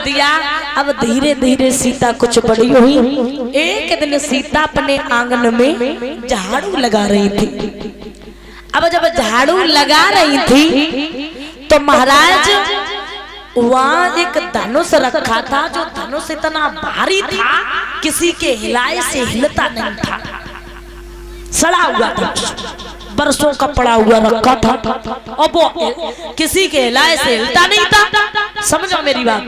दिया। अब धीरे धीरे सीता कुछ बड़ी हुई। एक दिन सीता अपने आंगन में झाड़ू लगा रही थी। अब जब झाड़ू लगा रही थी तो महाराज वहां एक धनुष रखा था, जो धनुष इतना भारी था किसी के हिलाए से हिलता नहीं था, सड़ा हुआ था, बरसों का पड़ा हुआ रखा था और वो किसी के हिलाए से हिलता नहीं था। समझो मेरी बात।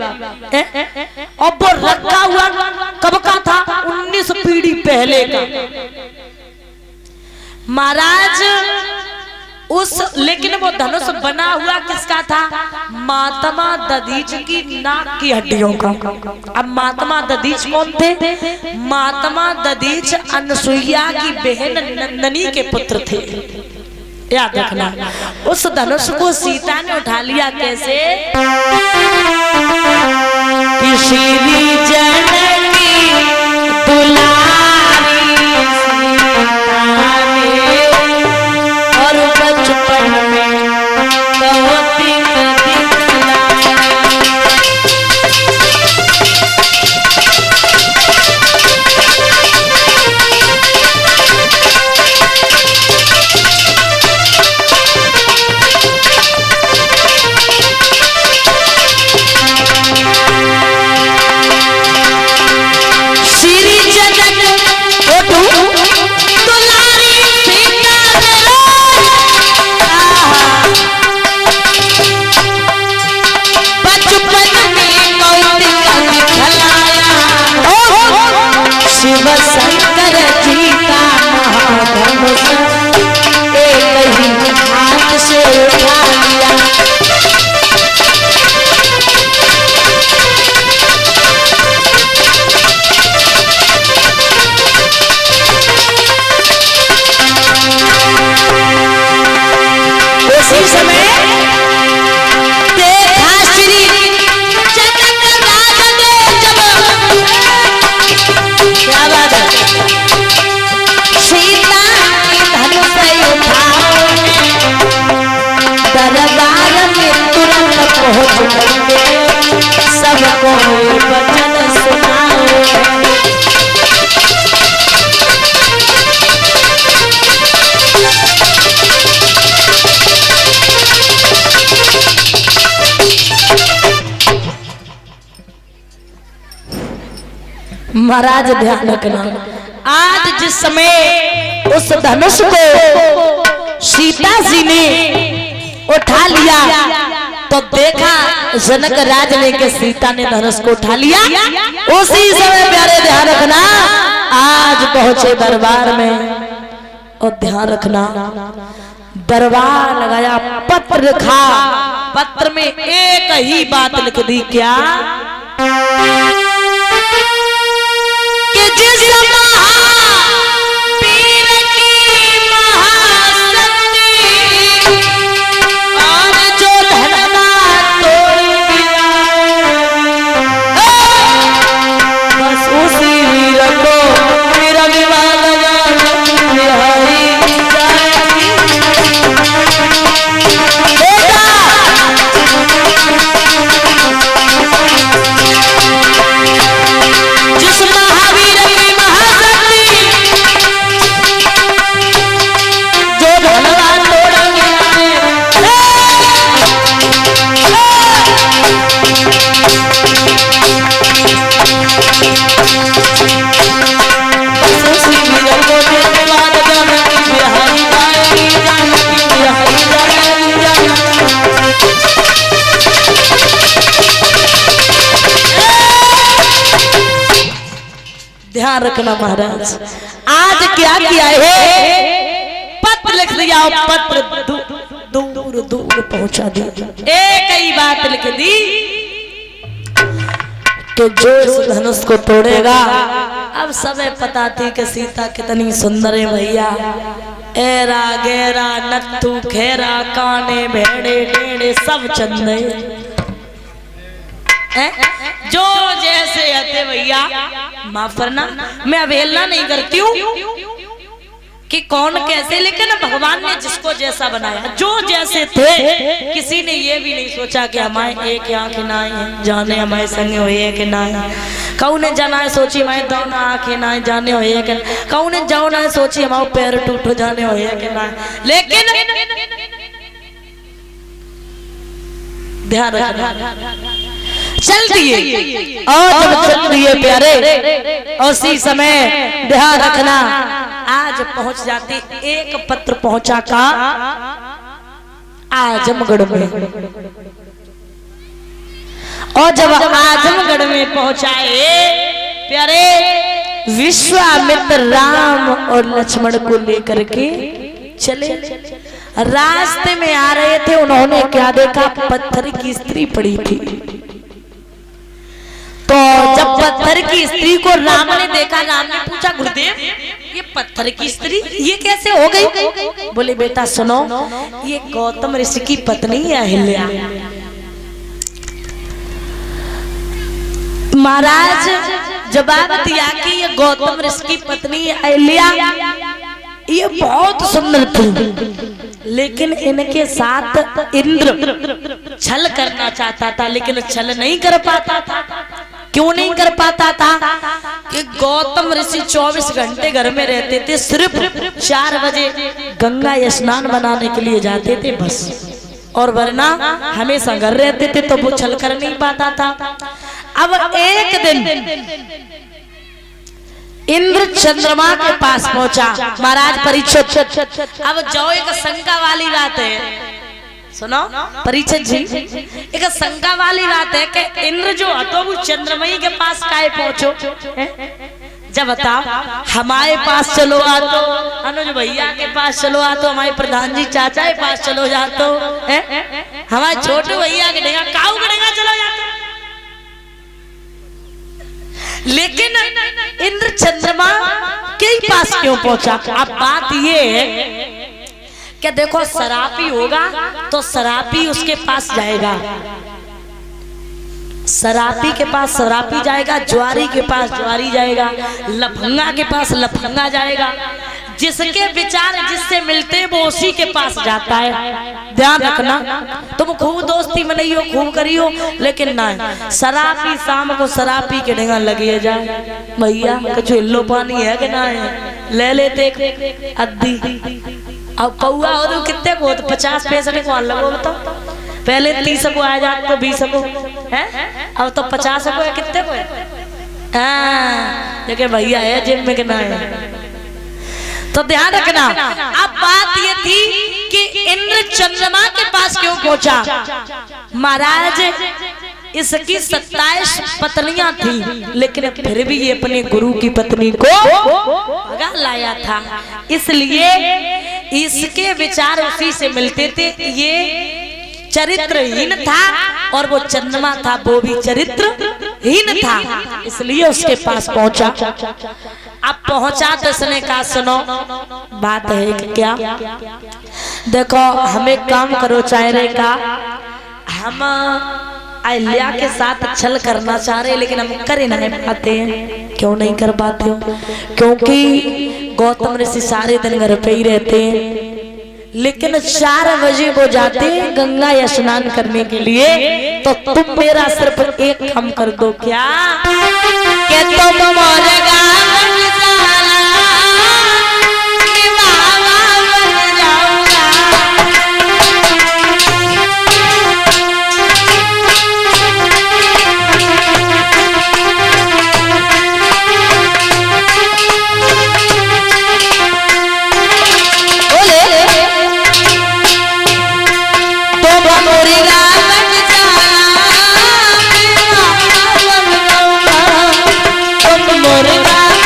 और वो रखा हुआ कब का था? 19 पीढ़ी पहले का। महाराज लेकिन वो धनुष बना हुआ किसका था? महात्मा दधीच की नाक की हड्डियों का। अब महात्मा दधीच कौन थे? महात्मा दधीच अनसुईया की बहन नंदनी के पुत्र थे। याद रखना। उस धनुष को सीता ने उठा लिया। कैसे? श्री जननी दुलारी और बचपन में कहोती सबको वचन सुनाओ। महाराज ध्यान रखना, आज जिस समय उस धनुष को सीता जी ने उठा लिया तो देखा जनक राज ने के सीता ने धनुष को उठा लिया। उसी समय प्यारे ध्यान रखना, आज पहुंचे दरबार में और ध्यान रखना दरबार लगाया, पत्र लिखा। पत्र में एक ही बात लिख दी, क्या? कि जिस ध्यान रखना महाराज, आज क्या किया है? पत्र लिख दिया और पत्र दूर दूर पहुंचा दिया। एक ही बात लिख दी कि जो इस धनुष को तोड़ेगा। अब सबे पता थी कि सीता कितनी सुंदर है भैया। एरा गेरा नत्थू खेरा काने भेड़े टेढ़े सब चंदे, जो जैसे आते भैया। माफ करना, मैं अवहेलना नहीं करती हूँ, कि कौन कैसे, लेकिन भगवान ने जिसको जैसा बनाया, जो जैसे थे, किसी ने ये भी नहीं सोचा कि हमारे एक आँख ना जाने हमारे संग हो एक ना, कहू ने जाना सोची हमारे दोनों आँखें ना जाने हो एक, कहू ने जाओ ना सोची हमारे पैर टूट जाने हो एक ना, लेकिन ध्यान रखना चल दिए, और जब चल दिए प्यारे उसी समय ध्यान रखना आज पहुंच जाते। एक पत्र पहुंचा का आजमगढ़ में, और जब आजमगढ़ में पहुंचाए प्यारे विश्वामित्र राम और लक्ष्मण को लेकर के चले। रास्ते में आ रहे थे, उन्होंने क्या देखा, पत्थर की स्त्री पड़ी थी। तो जब पत्थर की स्त्री को राम ने देखा, राम ने पूछा गुरुदेव ये पत्थर की स्त्री ये कैसे हो गई? बोले बेटा सुनो, ये गौतम ऋषि की पत्नी है अहिल्या। महाराज जवाब दिया कि ये गौतम ऋषि की पत्नी अहिल्या, ये बहुत सुंदर थी, लेकिन इनके साथ इंद्र छल करना चाहता था, लेकिन छल नहीं कर पाता था। क्यों नहीं कर पाता था? कि गौतम ऋषि 24 घंटे घर में रहते थे, सिर्फ 4 बजे गंगा स्नान बनाने के लिए जाते थे बस, और वरना हमेशा घर रहते थे, तो वो छल कर नहीं पाता था। अब एक दिन इंद्र चंद्रमा के पास पहुंचा। महाराज परीक्षित, अब जो एक शंका वाली बात है, सुनो परीक्षित जी, एक शंका वाली बात है कि इंद्र जो हतो वो चंद्रमई के पास काहे पहुंचो? जब बताओ हमारे पास चलो आ तो, अनुज भैया के पास चलो आ तो, हमारे प्रधान जी चाचा के पास चलो जा तो, हमारे छोटे भैया के डेगा काऊ के डेगा चलो जा तो। लेकिन इंद्र चंद्रमा के पास क्यों पहुंचा? अब बात ये है कि देखो शराबी होगा तो शराबी उसके पास जाएगा, शराबी के पास शराबी जाएगा, ज्वारी के पास ज्वारी जाएगा, लफंगा के पास लफंगा जाएगा। जिसके विचार जिससे मिलते वो उसी के पास जाता है। ध्यान रखना, तुम खूब दोस्ती मनाइयो खूब करियो, लेकिन ना शराबी शाम को शराबी के डेगा लगे जाए, भैया कुछ हिल्लो पानी है कि ना है, ले लेते अद्दी। अब पौआ हो तो कितने को, तो 50 पैसे को लगो तो पहले 30 को आ जाते तो 20 को है, अब तो 50 को है, कितने को है? लेकिन भैया है जेब में कि ना है। तो ध्यान रखना, अब बात ये थी कि इंद्र चंद्रमा के पास क्यों पहुंचा? महाराज इसकी 27 पत्नियां थी, लेकिन फिर भी ये अपने गुरु की पत्नी को भगा लाया था, इसलिए इसके विचार उसी से मिलते थे। ये चरित्रहीन था और वो चंद्रमा था, वो भी चरित्रहीन था, इसलिए उसके पास पहुंचा। अब पहुंचा तो उसने कहा सुनो बात है कि क्या, देखो हमें काम करो चाहे का, हम अहिल्या के साथ छल करना चाह रहे, लेकिन हम कर नहीं पाते हैं। क्यों नहीं कर पाते हो? क्योंकि गौतम ऋषि सारे दिन घर पे ही रहते हैं, लेकिन 4 बजे वो जाते गंगा स्नान करने के लिए। तो तुम मेरा सिर्फ एक काम कर दो, क्या कि तुम मोरेगा मोरेगा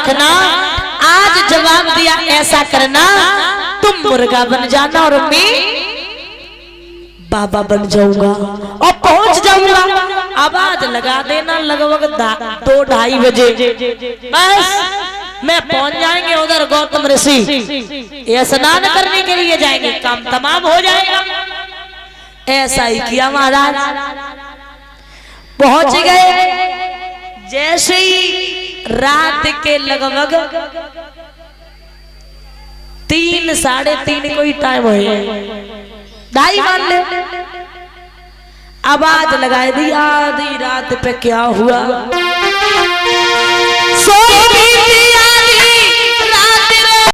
रखना। आज जवाब दिया ऐसा करना, तुम मुर्गा बन जाना और मैं बाबा बन जाऊंगा और पहुंच जाऊंगा। आवाज लगा देना लगभग 2-2:30 बजे, बस मैं पहुंच जाएंगे उधर। गौतम ऋषि स्नान करने के लिए जाएंगे, काम तमाम हो जाएगा। ऐसा ही किया महाराज, पहुंच गए। जैसे ही रात के लगभग 3-3:30 कोई टाइम हो, 2:30 मान ले, आवाज लगाए दी आधी रात पे क्या हुआ। सोई बीती